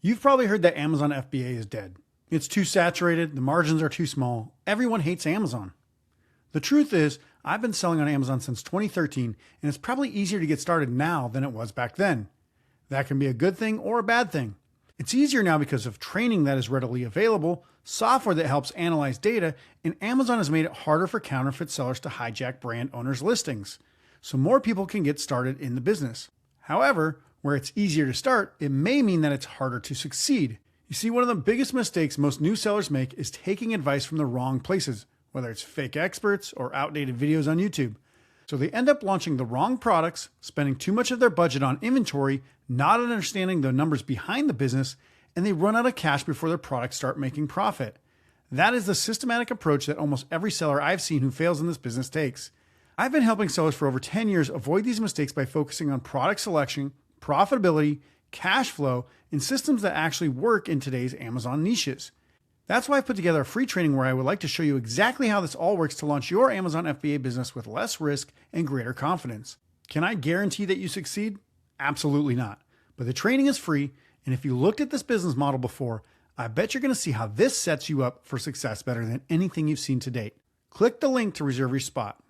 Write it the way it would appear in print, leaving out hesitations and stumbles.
You've probably heard that Amazon FBA is dead. It's too saturated, the margins are too small, everyone hates Amazon. The truth is, I've been selling on Amazon since 2013, and it's probably easier to get started now than it was back then. That can be a good thing or a bad thing. It's easier now because of training that is readily available, software that helps analyze data, and Amazon has made it harder for counterfeit sellers to hijack brand owners' listings, so more people can get started in the business. However, where it's easier to start, it may mean that it's harder to succeed. You see, one of the biggest mistakes most new sellers make is taking advice from the wrong places, whether it's fake experts or outdated videos on YouTube. So they end up launching the wrong products, spending too much of their budget on inventory, not understanding the numbers behind the business, and they run out of cash before their products start making profit. That is the systematic approach that almost every seller I've seen who fails in this business takes. I've been helping sellers for over 10 years avoid these mistakes by focusing on product selection, profitability, cash flow, and systems that actually work in today's Amazon niches. That's why I put together a free training where I would like to show you exactly how this all works to launch your Amazon FBA business with less risk and greater confidence. Can I guarantee that you succeed? Absolutely not. But the training is free, and if you looked at this business model before, I bet you're going to see how this sets you up for success better than anything you've seen to date. Click the link to reserve your spot.